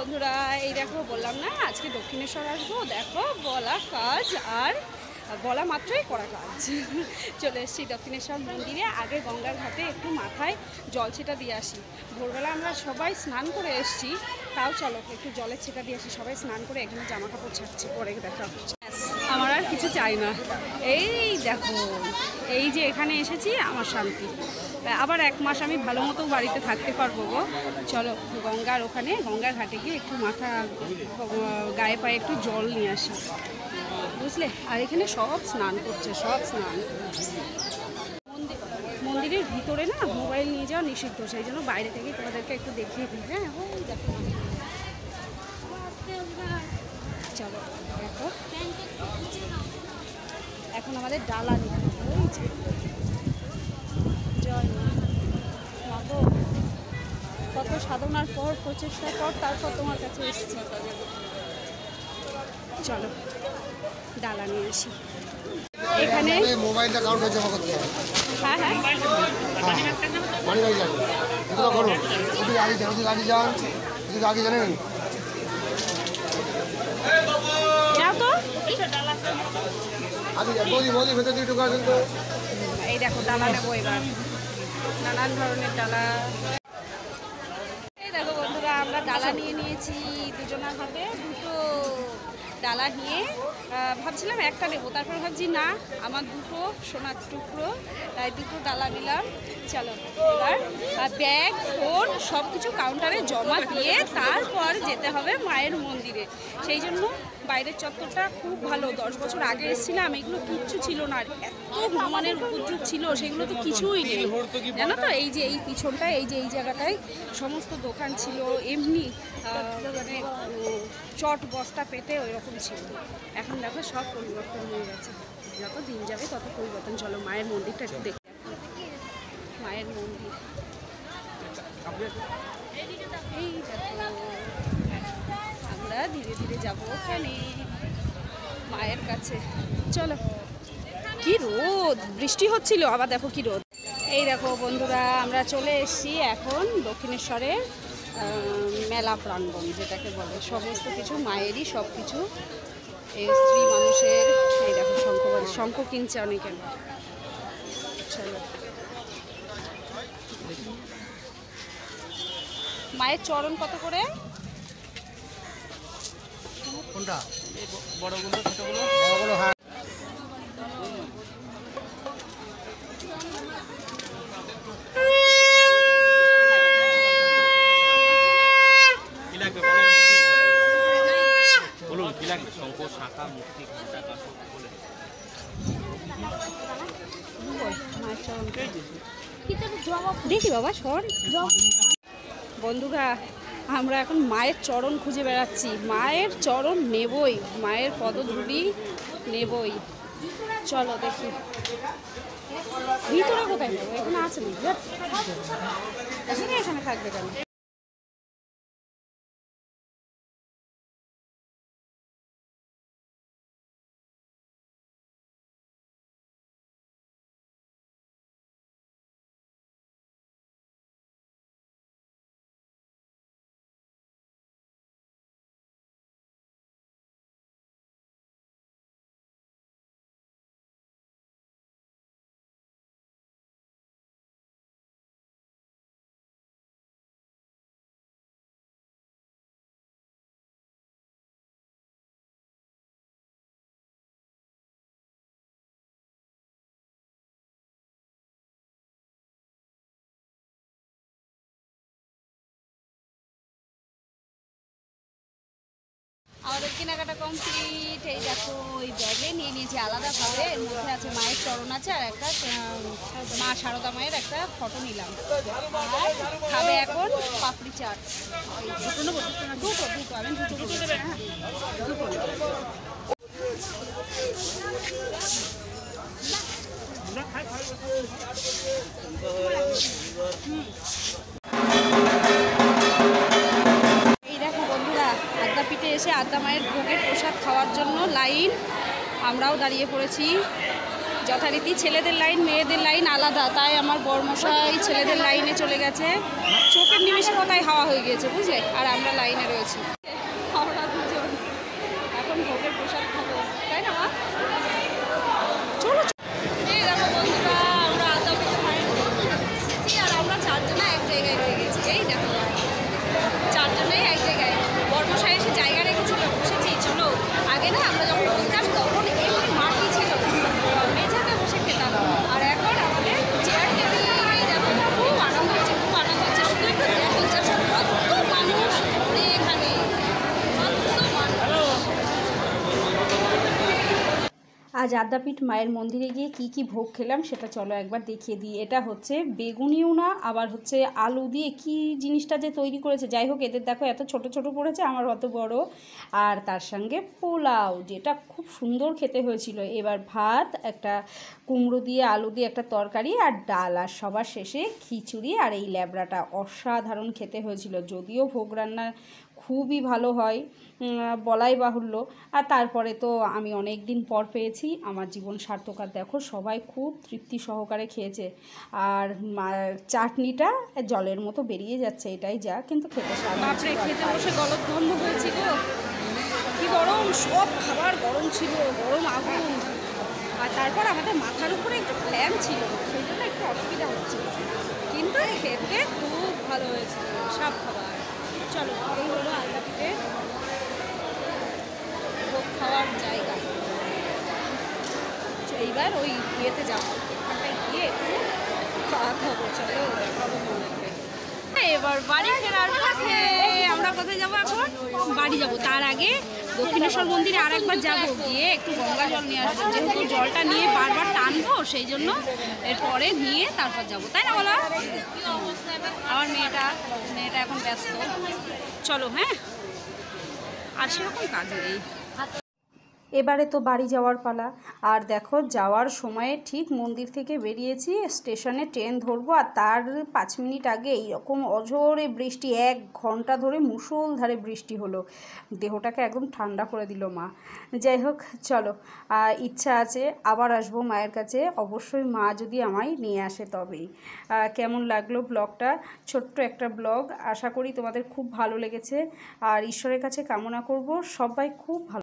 বন্ধুরা, এই দেখো বললাম না আজকে দক্ষিণেশ্বর আসবো। দেখো বলা কাজ আর বলা মাত্রই করা কাজ। চলে এসেছি দক্ষিণেশ্বর মন্দিরে। আগে গঙ্গার ঘাটে একটু মাথায় জল ছেটা দিয়ে আসি। ভোরবেলা আমরা সবাই স্নান করে এসেছি, তাও চলো একটু জলের ছেটা দিয়ে আসি। সবাই স্নান করে এখানে জামা কাপড় ছাড়ছে, পরে দেখা হচ্ছে। আমার আর কিছু চাই না। এই দেখো, এই যে এখানে এসেছি আমার শান্তি। আবার 1 মাস আমি ভালো মতো বাড়িতে থাকতে পারবো গো। চলো গঙ্গার ওখানে, গঙ্গার ঘাটে গিয়ে একটু মাথা গায়ে পায়ে একটু জল নিয়ে আসি, বুঝলে। আর এখানে সব স্নান করছে, সব স্নান। মন্দিরের ভিতরে না মোবাইল নিয়ে যাওয়া নিষিদ্ধ, সেই জন্য বাইরে থেকে তোমাদেরকে একটু দেখিয়ে দিই। হ্যাঁ, ওই দেখো। চলো দেখো, এখন আমাদের ডালা নিতে হবে। ওই যে জয় মা, কত সাধনার পর, প্রচেষ্টার পর তারপর তোমার কাছে এসেছি। চলো ডালা নিয়ে আসি। এখানে মোবাইলটা কাউন্টার জমা করতে হবে। হ্যাঁ হ্যাঁ, মানি ব্যাগ যাবে এটা করুন। যদি আগে যান, যদি আগে জানেন যাও তো। আগে মোদি ভেতর দিয়ে ঢুকে আসেন তো। এই দেখো ডালা নেবো এবার, নানান ধরনের ডালা। এই দেখো বন্ধুরা, আমরা ডালা নিয়ে নিয়েছি দুজনার হাতে। দুটো ডালা নিয়ে ভাবছিলাম একটা নেবো, তারপর ভাবছি না, আমার দুটো সোনার টুকরো, তাই দুটো ডালা নিলাম। চলো এবার ব্যাগ, ফোন সব কিছু কাউন্টারে জমা দিয়ে তারপর যেতে হবে মায়ের মন্দিরে। সেই জন্য বাইরের চত্বরটা খুব ভালো। 10 বছর আগে এসেছিলাম, এগুলো কিচ্ছু ছিল না। এত হনুমানের উপদ্রব ছিল, সেগুলো তো কিছুই নেই, জানো তো। এই যে এই পিছনটায়, এই যে এই জায়গাটায় সমস্ত দোকান ছিল, এমনি মানে চট বস্তা পেতে ওই রকম ছিল। এখন দেখো সব পরিবর্তন হয়ে গেছে। যত দিন যাবে তত পরিবর্তন। চলো মায়ের মন্দিরটা একটু দেখে। মায়ের মন্দির এই দেখো, আমরা ধীরে ধীরে যাবো ওখানে মায়ের কাছে। চলো। কি রোদ, বৃষ্টি হচ্ছিল, আবার দেখো কি রোদ। এই দেখো বন্ধুরা, আমরা চলে এসেছি এখন দক্ষিণেশ্বরের মেলা প্রাঙ্গণ, যেটাকে বলে। সমস্ত কিছু মায়েরই, সব কিছু এই স্ত্রী মানুষের। এই দেখো শঙ্খ কিনছে অনেকে। চলো, মায়ের চরণ কত করে? কোনটা বড়গুলো ছোটগুলো? বড়গুলো, হ্যাঁ। বলুন কি লাগবে? শঙ্খ, শাখা, মুক্তি, ঘণ্টা, কাশক বলে। দেখি বাবা সর। বন্ধুরা, আমরা এখন মায়ের চরণ খুঁজে বেড়াচ্ছি। মায়ের চরণ নেবই, মায়ের পদধূলি নেবই। চলো দেখি ভিতরে কোথায় নেবো। এখানে আছে না, এখানে থাকবে কেন? আমাদের কেনাকাটা কমপ্লিট। এই দেখো, ওই ব্যাগে নিয়ে নিয়েছি আলাদাভাবে। এর মধ্যে আছে মায়ের চরণ আছে, আর একটা মা সারদা মায়ের একটা ফটো নিলাম। আর খাবে এখন পাপড়ি চাট। দুটো নেবো, দুটো আমি দুটো দেবে। হ্যাঁ দুটো। এই দেখো বন্ধুরা, আদ্যাপীঠে এসে আদ্যা মায়ের ভোগের প্রসাদ খাওয়ার জন্য লাইন। আমরাও দাঁড়িয়ে পড়েছি। যথারীতি ছেলেদের লাইন মেয়েদের লাইন আলাদা, তাই আমার বরমশাই ছেলেদের লাইনে চলে গেছে। চোখের নিমেষে কোথায় হাওয়া হয়ে গিয়েছে বুঝলে, আর আমরা লাইনে রয়েছি। আমরা দুজন এখন ভোগের প্রসাদ খাবো, তাই না মা? চলো এই দেখো বন্ধুরা, আমরা আদ্যাপীঠে মায়ের মন্দিরে এসেছি আর আমরা চারজনে এক জায়গায় রয়ে গেছি। এই দেখো চারজনেই এক জায়গায়, বর্মশাই এসে জায়গা রেখেছিল, বসেছি। চলো আগে না আমরা যখন বসতাম তখন এমনি মাটি ছিল, মেঝেতে বসে খেতাম, আর এখন আমাদের চেয়ার টেবিল। এই দেখো খুব আনন্দ হচ্ছে, খুব আনন্দ হচ্ছে। শুধু একটু দেখো জাস্ট কত মানুষ ঘুরে এখানে, কত মানুষ। আজ আদ্যাপীঠ মায়ের মন্দিরে গিয়ে কি কি ভোগ খেলাম সেটা চলো একবার দেখিয়ে দিই। এটা হচ্ছে বেগুনিও না, আবার হচ্ছে আলু দিয়ে কি জিনিসটা যে তৈরি করেছে, যাই হোক এদের দেখো এত ছোট ছোট পড়েছে, আমার অত বড়। আর তার সঙ্গে পোলাও, যেটা খুব সুন্দর খেতে হয়েছিল। এবার ভাত, একটা কুমড়ো দিয়ে আলু দিয়ে একটা তরকারি আর ডাল, আর সবার শেষে খিচুড়ি আর এই ল্যাবড়াটা অসাধারণ খেতে হয়েছিল। যদিও ভোগ রান্না খুবই ভালো হয় বলাই বাহুল্য। আর তারপরে তো আমি অনেক দিন পর পেয়েছি, আমার জীবন সার্থক। আর দেখো সবাই খুব তৃপ্তি সহকারে খেয়েছে, আর চাটনিটা জলের মতো বেরিয়ে যাচ্ছে, এটাই যা, কিন্তু খেতে বাপরে খেতে বসে গলদঘর্ম হয়েছিল। কি গরম, সব খাবার গরম ছিল, গরম আগুন। আর তারপর আমাদের মাথার উপরে একটু ফ্যান ছিল, সেই জন্য একটু অসুবিধা হচ্ছিল, কিন্তু খেতে খুব ভালো হয়েছিল সব খাবার। চলো এই হলো আদ্যাপীঠে ভোগ খাওয়ার জায়গা। এইবার ওই ইয়েতে যাবো, ওখানটায় গিয়ে একটু খাওয়া খাবো। চলো দেখাবো তোমাদেরকে। এবার বাড়ি ফেরার পথে আমরা কোথায় যাবো? এখন বাড়ি যাব। তার আগে দক্ষিণেশ্বর মন্দিরে আর একবার যাবো, গিয়ে একটু গঙ্গা জল নিয়ে আসবো, যেহেতু জলটা নিয়ে বারবার টানবো সেই জন্য এরপরে নিয়ে তারপর যাবো, তাই না বলো? আমার মেয়েটা এখন ব্যস্ত। চলো হ্যাঁ, আর সেরকম কাজ নেই। এবারে তো বাড়ি যাওয়ার পালা। আর দেখো যাওয়ার সময়ে ঠিক মন্দির থেকে বেরিয়েছি, স্টেশনে ট্রেন ধরবো, আর তার 5 মিনিট আগে এইরকম অঝোরে বৃষ্টি, 1 ঘন্টা ধরে মুষলধারে বৃষ্টি হলো। দেহটাকে একদম ঠান্ডা করে দিল মা। যাই হোক চলো, ইচ্ছা আছে আবার আসবো মায়ের কাছে, অবশ্যই মা যদি আমায় নিয়ে আসে তবেই। কেমন লাগলো ব্লগটা? ছোট্ট একটা ব্লগ, আশা করি তোমাদের খুব ভালো লেগেছে। আর ঈশ্বরের কাছে কামনা করব সবাই খুব ভালো